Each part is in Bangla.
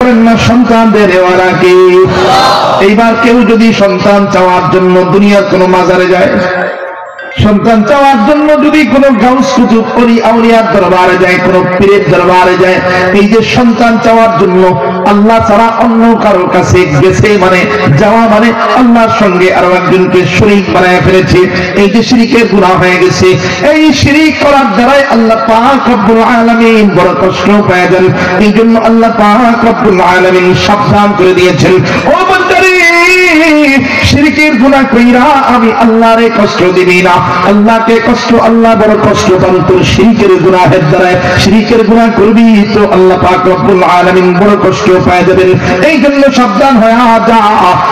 করেন না সন্তান দেওয়ালা কে? এইবার কেউ যদি সন্তান চাওয়ার জন্য দুনিয়ার কোনো মাজারে যায়, সন্তান চাওয়ার জন্য যদি কোনো গাউস কুতুব ওলি আউলিয়ার দরবারে যায়, কোনো পীরের দরবারে যায়, এই যে সন্তান চাওয়ার জন্য আল্লাহ ছাড়া অন্য কারো কাছে গেছে মানে যাওয়া মানে আল্লাহর সঙ্গে আরো একজনকে শরীক বানায় ফেলেছে, এই যে শিরকের গুনাহ হয়ে গেছে। এই শিরক করার দ্বারাই আল্লাহ পাক রব্বুল আলামিন বড় কষ্ট পেয়ে যান। এই জন্য আল্লাহ পাক রব্বুল আলামিন সাবধান করে দিয়েছেন, ও বান্দারে শিরকের গুনাহ কইরা আমি আল্লাহরে কষ্ট দিবি না। আল্লাহকে কষ্ট, আল্লাহ বড় কষ্ট পান তোর শিরকের গুনাহের দ্বারা। শিরকের গুনাহ করবি তো আল্লাহ পাক রব্বুল আলামিন বড় কষ্ট পায় যাবেন। এই জন্য সাবধান হয়ে যা,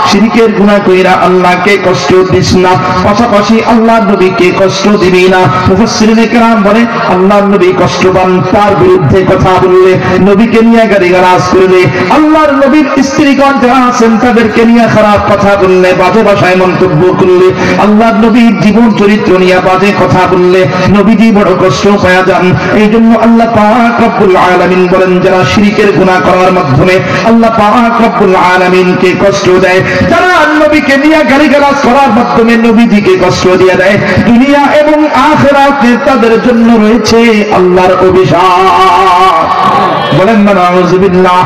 শিরকের গুনাহ কইরা আল্লাহকে কষ্ট দিস না, পাশাপাশি আল্লাহর নবীকে কষ্ট দিবি না। মুফাসসিরিনে কেরাম বলে আল্লাহর নবী কষ্ট পান, তার বিরুদ্ধে কথা বললে, নবীকে নিয়ে গালিগালাজ করলে, আল্লাহর নবীর স্ত্রীগণ যারা আছেন তাদেরকে নিয়ে খারাপ কথা বললে, বাজে ভাষায় মন্তব্য করলে, আল্লাহর নবীর জীবন চরিত্র নিয়ে বাজে কথা বললে নবীজি বড় কষ্ট পাওয়া যান। এই জন্য আল্লাহ পাক রব্বুল আলামিন বলেন যারা শিরকের গুনাহ করার মাধ্যমে আল্লাহ পাক রব্বুল আলামিনকে কষ্ট দেয়, যারা নবীকে নিয়ে গালিগালাজ করার মাধ্যমে নবীজিকে কষ্ট দিয়ে দেয়, দুনিয়া এবং আখিরাতে তাদের জন্য রয়েছে আল্লাহর অভিশাপ। বলেন না নাউযুবিল্লাহ।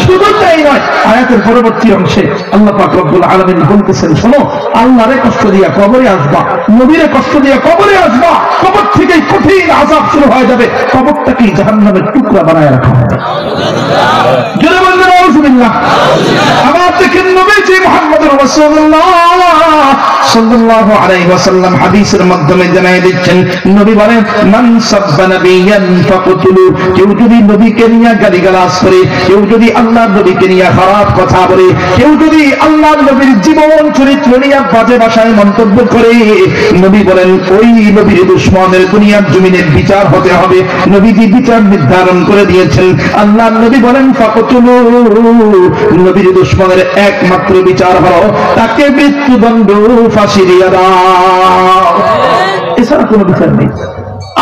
শুধু তাই নয়, আয়াতের পরবর্তী অংশে আল্লাহ পাক রব্বুল আলামিন বলতেছেন, শোনো আল্লাহরে কষ্ট দিয়া কবরে আসবা, নবীরে কষ্ট দিয়া কবরে আসবা, কবর থেকে কঠিন আযাব শুরু হয়ে যাবে, কবরটাকে জাহান্নামের টুকরা বানায় রাখা হবে। জোরে বলেন নাউযুবিল্লাহ। আমার দেখেন নবীজি মুহাম্মদুর রাসূলুল্লাহ সাল্লাল্লাহু আলাইহি ওয়াসাল্লাম হাদিসের মাধ্যমে জানাই দিচ্ছেন, নবী বলেন মান সাব্বা নাবিয়ান ফাকতুলু, কেউ যদি নবীকে নিয়ে গালিগালাজ করে, কেউ যদি আল্লাহর নবীকে নিয়ে খারাপ কথা বলে, কেউ যদি আল্লাহর নবীর জীবন চরিত্র নিয়ে বাজে ভাষায় মন্তব্য করে, নবী বলেন ওই নবীর দুশমনের দুনিয়ার জমিনের বিচার হতে হবে। নবীজি বিচার নির্ধারণ করে দিয়েছেন। আল্লাহর নবী বলেন ফাকতুলু, নবীর দুশমনের একমাত্র বিচার হলো তাকে মৃত্যুদণ্ড, ফাঁসি দিয়ে দাও, এছাড়া কোনো বিচার নেই।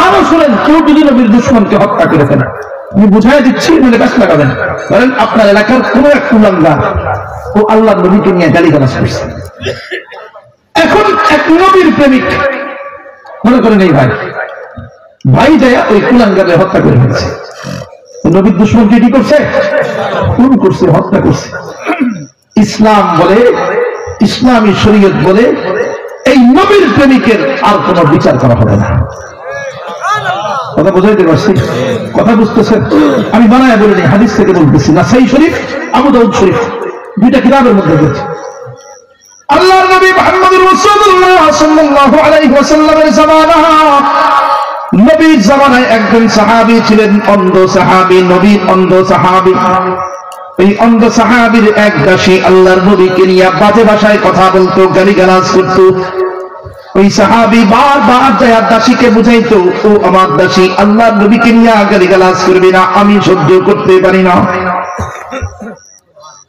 আরো শুনেন, কেউ যদি নবীর দুশমনকে হত্যা করে ফেলে, আমি বুঝাই দিচ্ছি মানে গাছ লাগাবেন, বলেন আপনার এলাকার কোন এক কুলাঙ্গার ও আল্লাহর নবীকে নিয়ে গালিগালাজ করছে, এখন এক নবীর প্রেমিক মনে করেন এই ভাই যায় ওই কুলাঙ্গারে হত্যা করে ফেলছে, নবীর দুশমনকে কি করছে? খুন করছে, হত্যা করছে। ইসলাম বলে, ইসলামী শরীয়ত বলে এই নবীর প্রেমিকের আর কোন বিচার করা হবে না। কথা বুঝাইতে পারছি? কথা বুঝতেছেন? আমি বানায় বলিনি, হাদিস থেকে বলতেছি। নাসাই শরীফ, আবু দাউদ শরীফ, দুইটা কিতাবের মধ্যে বলছি। আল্লাহর নবী মুহাম্মদুর রাসূলুল্লাহ সাল্লাল্লাহু আলাইহি ওয়াসাল্লামের জামানা, নবীর জামানায় একজন সাহাবী ছিলেন, অন্ধ সাহাবী, নবীর অন্ধ সাহাবী। এই অন্ধ সাহাবীর এক দাসী আল্লাহর নবীকে নিয়ে বাজে ভাষায় কথা বলতো, গালিগালাজ করত। ওই সাহাবী বারবার যায় দাসীকে বুঝাইতো, ও আমার দাসী আল্লাহর নবীকে নিয়ে গালিগালাজ করবি না, আমি সহ্য করতে পারি না।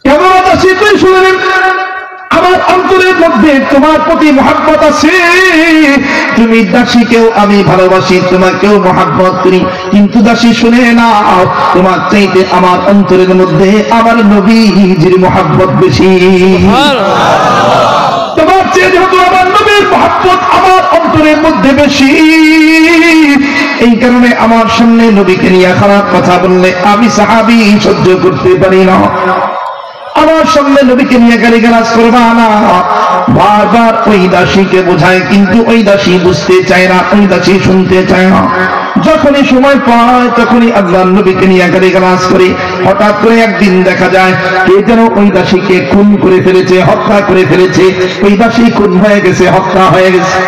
কেমন দাসী তুই শুনে, আমার অন্তরের মধ্যে তোমার প্রতি মহব্বত আছে, তুমি দাসীকেও আমি ভালোবাসি, তোমাকেও মহব্বত করি, কিন্তু দাসী শুনে না, তোমার চাইতে আমার অন্তরের মধ্যে আমার নবীজির মহব্বত বেশি। তোমার চেয়ে যেহেতু আমার নবীর মহব্বত আমার অন্তরের মধ্যে বেশি, এই কারণে আমার সামনে নবীকে নিয়ে খারাপ কথা বললে আমি সাহাবী সহ্য করতে পারি না। আমার সামনে নবীকে নিয়ে গালিগালাজ করবা না। বারবার ওই দাসীকে বোঝায়, কিন্তু ওই দাসী বুঝতে চায় না, ওই দাসী শুনতে চায় না। যখনই সময় পায় তখনই আল্লাহর নবীকে নিয়ে গালিগালাজ করে। হঠাৎ করে একদিন দেখা যায় কে যেন ওই দাসীকে খুন করে ফেলেছে, হত্যা করে ফেলেছে। ওই দাসী খুন হয়ে গেছে, হত্যা হয়ে গেছে।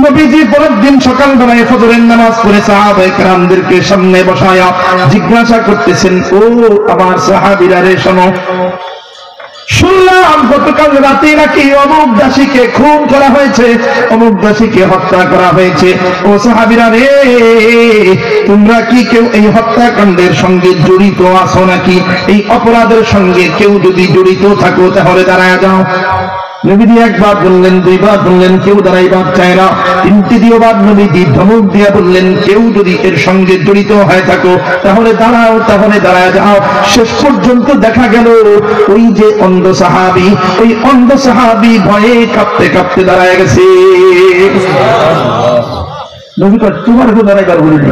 নবীজি পরের দিন সকালবেলায় ফজরের নামাজ পড়ে সাহাবায়ে কেরামদেরকে সামনে বসায়া জিজ্ঞাসা করতেছেন, ও আমার সাহাবীরা রে শোনো, শুনলাম গতকাল রাতে নাকি অমুক দাসীকে খুন করা হয়েছে, অমুক দাসীকে হত্যা করা হয়েছে। ও সাহাবীরা রে, তোমরা কি কেউ এই হত্যাকাণ্ডের সঙ্গে জড়িত আছো নাকি? এই অপরাধের সঙ্গে কেউ যদি জড়িত থাকো তাহলে দাঁড়ায় যাও। নবীজি একবার বললেন, দুইবার বললেন, কেউ দাঁড়াইবার চায় না। তৃতীয়বার নবীজি ধমক দিয়া বললেন, কেউ যদি এর সঙ্গে জড়িত হয়ে থাকো তাহলে দাঁড়াও, তাহলে দাঁড়ায় যাও। শেষ পর্যন্ত দেখা গেল ওই যে অন্ধ সাহাবী, ওই অন্ধ সাহাবী ভয়ে কাঁপতে কাঁপতে দাঁড়ায় গেছে। নবী কয়, তোমার কেউ দাঁড়াইবার বলিনি,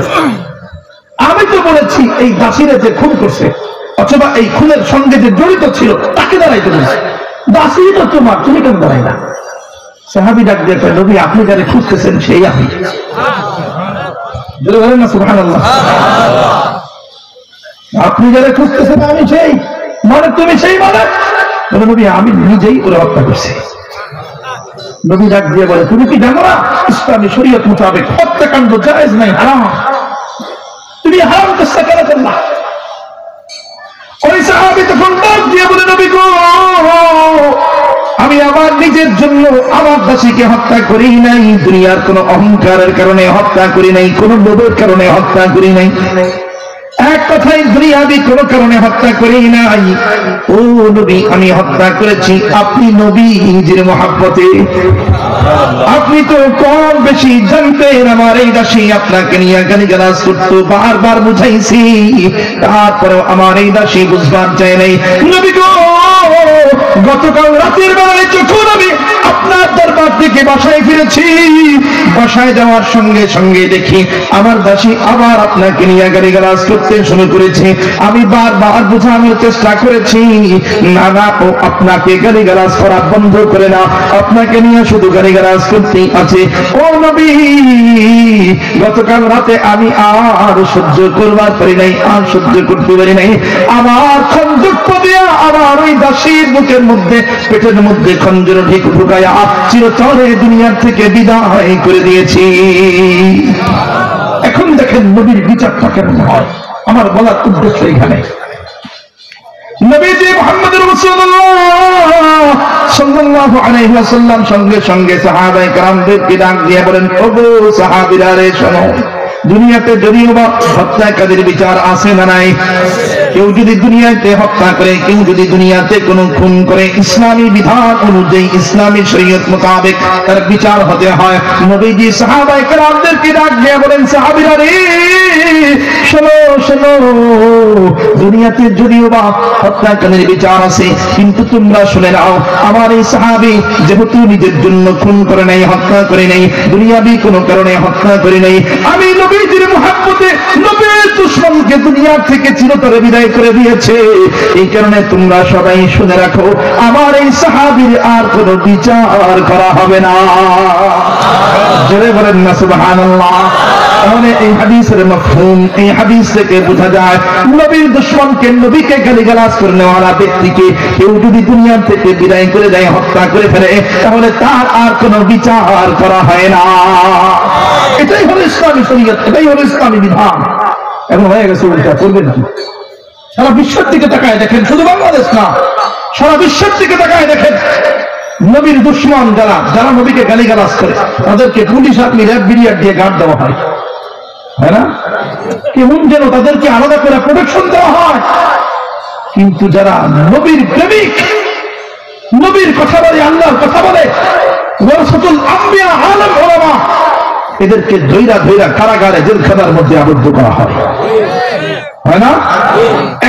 আমি তো বলেছি এই দাসীরা যে খুন করছে অথবা এই খুনের সঙ্গে যে জড়িত ছিল তাকে দাঁড়াইতে বলছে, দাসী তো তোমার, তুমি কেন দাঁড়াই না? সাহাবী ডাক দিয়ে কয়, নবী আপনি যারা খুঁজতেছেন সেই আমি। বলেন না সুবহানাল্লাহ। আপনি যারা খুঁজতেছেন আমি সেই, মানে তুমি সেই, মানে নবী আমি নিজেই ওরা হত্যা করছি। নবী ডাক দিয়ে বলে, তুমি কি জানো না ইসলামী শরীয়ত মোতাবেক হত্যাকাণ্ড জায়েজ নাই, হারাম, তুমি হারাম চেষ্টা কেন করলা? ওই সাহাবী তখন ডাক দিয়ে বলে, নবী গো, আমি আমার নিজের জন্য আমার দাসীকে হত্যা করি নাই, দুনিয়ার কোন অহংকারের কারণে হত্যা করি নাই, কোন লোভের কারণে হত্যা করি নাই, এক কথায় দুনিয়াবি কোন কারণে হত্যা করি নাই। ও নবী, আমি হত্যা করেছি আপনি নবীজির মহব্বতে। আপনি তো কম বেশি জানতেন আমার এই দাসী আপনাকে নিয়ে গালিগালাজ করতো, বারবার বুঝাইছি, তারপরেও আমার এই দাসী বুঝবার চাই নাই। নবী গো, গতকাল রাতের বেলায় যখন আমি আপনার দরবার থেকে বাসায় ফিরেছি, বাসায় যাওয়ার সঙ্গে সঙ্গে দেখি আমার দাসী আবার আপনাকে নিয়ে গালিগালাজ করতে শুরু করেছে। আমি বারবার বোঝানোর চেষ্টা করেছি, না না, ও আপনাকে গালিগালাজ করা বন্ধ করে না, আপনাকে নিয়ে শুধু গালিগালাজ করতেই আছে। ও নবী, গতকাল রাতে আমি আর সহ্য করবার পারি নাই, আর সহ্য করতে পারি নাই, আমার খঞ্জর দিয়া আমার ওই দাসীর বুকের মধ্যে, পেটের মধ্যে খঞ্জর ঢুকায়া চিরতরে দুনিয়ার থেকে বিদায় করে দিয়েছি। এখন দেখেন নবীর বিচারটা কেমন হয়। আমার বলার উদ্দেশ্য এখানে, নবীজি মুহাম্মদুর রাসূলুল্লাহ সাল্লাল্লাহু আলাইহি ওয়াসাল্লাম সঙ্গে সঙ্গে সাহাবায়ে কেরামদেরকে ডাক দিয়ে বলেন, ওগো সাহাবীরা রে শোনো, দুনিয়াতে যদিও বা হত্যাকারীর বিচার আছে না নাই, কেউ যদি দুনিয়াতে হত্যা করে, কেউ যদি দুনিয়াতে কোনো খুন করে, ইসলামী বিধান অনুযায়ী ইসলামী শরীয়ত মোতাবেক তার বিচার হতে হয়। নবীজি সাহাবায়ে কেরামদেরকে ডাক দিয়ে বলেন, সাহাবীরা রে শোনো শোনো, দুনিয়াতে যদিও বা হত্যাকারীর বিচার আছে, কিন্তু তোমরা শুনে নাও, আমার এই সাহাবী যেহেতু নিজের জন্য খুন করে নাই, হত্যা করে নাই, দুনিয়াবি কোনো কারণে হত্যা করে নাই, আমি নবীজির মুহাব্বতে নবীর দুশমনকে দুনিয়া থেকে চিরতরে বিদায় করে দিয়েছে। এই কারণে তোমরা সবাই শুনে রাখো, আমার এই সাহাবীর আর কোনো বিচার করা হবে না। জোরে বলেন না সুবহানাল্লাহ। তাহলে এই হাদিসের মাফহুম, এই হাদিস থেকে বোঝা যায় নবীর দুশমনকে, নবীকে গালিগালাজ করে নেওয়ালা ব্যক্তিকে কেউ যদি দুনিয়া থেকে বিদায় করে দেয়, হত্যা করে ফেলে, তাহলে তার আর কোনো বিচার করা হয় না। এটাই হলো ইসলামী শরীয়ত, এটাই হলো ইসলামী বিধান। এখন হয়ে গেছে উল্টা, করবেন কি? সারা বিশ্বের দিকে তাকায় দেখেন, শুধু বাংলাদেশ না, সারা বিশ্বের দিকে তাকায় দেখেন, নবীর দুশমন যারা, যারা নবীকে গালিগালাজ করে, তাদেরকে পুলিশ আর্মি র্যাব বিরিয়ার দিয়ে গার্ড দেওয়া হয়, হয় না? কেমন যেন তাদেরকে আলাদা করে প্রোটেকশন দেওয়া হয়। কিন্তু যারা নবীর প্রেমিক, নবীর কথা বলে, আল্লাহর কথা বলে, ওয়ারাসাতুল আম্বিয়া, আলেম ওলামা, এদেরকে ধৈরা ধৈরা কারাগারে, জেলখানার মধ্যে আবদ্ধ করা হয়, হয় না?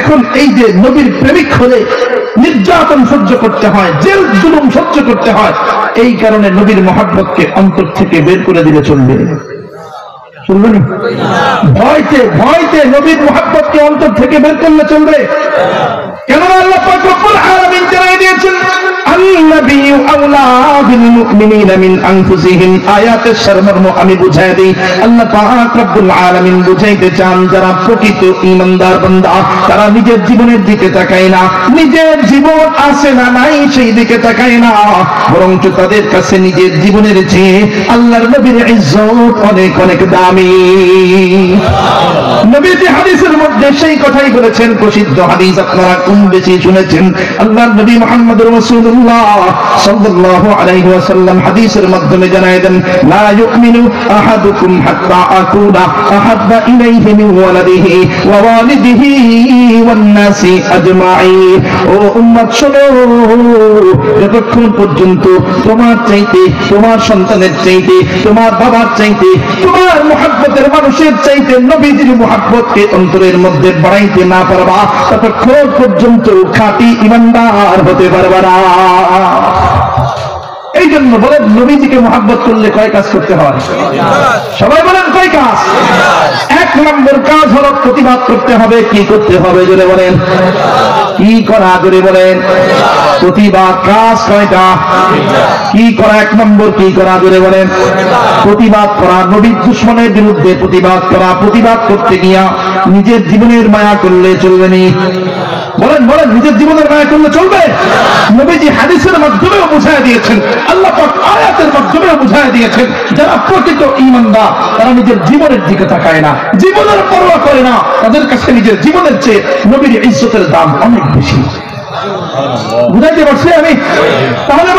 এখন এই যে নবীর প্রেমিক হলে নির্যাতন সহ্য করতে হয়, জেল জুলুম সহ্য করতে হয়, এই কারণে নবীর মহব্বতকে অন্তর থেকে বের করে দিলে চলবে? চলবে না। ভয়তে ভয়তে নবীর মহব্বতকে অন্তর থেকে বের করলে চলবে? কেননা আল্লাহ পাক রব্বুল আলামিন জানিয়ে দিয়েছেন, আন-নাবিয়্যু আওলা বিল মুমিনিনা মিন আনফুসিহিম। আয়াতের সারমর্ম আমি বুঝাই দেই। আল্লাহ পাক রব্বুল আলামিন বুঝাইতে চান, যারা প্রকৃত ঈমানদার বান্দা, তারা নিজের জীবনের দিকে তাকায় না, নিজের জীবন আছে না নাই সেই দিকে তাকায় না, বরঞ্চ তাদের কাছে নিজের জীবনের চেয়ে আল্লাহর নবীর ইজ্জত অনেক অনেক দামি। নবীজি হাদিসের মধ্যে সেই কথাই বলেছেন, প্রসিদ্ধ হাদিস আপনারা কম বেশি শুনেছেন। আল্লাহর নবী মুহাম্মদুর রাসূলুল্লাহ সাল্লাল্লাহু আলাইহি ওয়াসাল্লাম হাদিসের মাধ্যমে জানায় দেন, লা ইউমিনু আহাদুকুম হাত্তা আকুনা আহাব্বা ইলাইহি মিন ওয়ালাদিহি ওয়া ওয়ালিদিহি ওয়ান নাসি আজমাইন। ও উম্মত শোনো, যতক্ষণ পর্যন্ত তোমার চাইতে, তোমার সন্তানের চাইতে, তোমার বাবার চাইতে, তোমার মুহাব্বতের মানুষের চাইতে নবীজির মুহাব্বতকে অন্তরের মধ্যে বাড়াইতে না পারবা, ততক্ষণ পর্যন্ত খাঁটি ঈমানদার হতে পারবা না। এই জন্য বলেন, নবীজিকে মুহাব্বত করলে কয় কাজ করতে হয়? সবাই বলেন কয় কাজ? এক নম্বর কাজ হলো প্রতিবাদ করতে হবে। কি করতে হবে জোরে বলেন? কি করা জোরে বলেন? প্রতিবাদ। কাজ কয়টা? কি করা? এক নম্বর কি করা জোরে বলেন? প্রতিবাদ করা। নবীর দুশমনের বিরুদ্ধে প্রতিবাদ করা। প্রতিবাদ করতে গিয়া নিজের জীবনের মায়া করলে চলবে নি? বলেন বলেন, নিজের জীবনের মায়া করলে চলবে? নবীজি হাদিসের মাধ্যমেও বুঝায় দিয়েছেন, আল্লাহ পাক আয়াতের মাধ্যমেও বুঝায় দিয়েছেন, যারা প্রকৃত ঈমানদার তারা নিজের জীবনের দিকে তাকায় না, জীবনের পরোয়া করে না। তাদের কাছে নিজের জীবনের চেয়ে নবীর ইজ্জতের দাম অনেক বেশি। বুঝাইতে পারছি আমি? তাহলে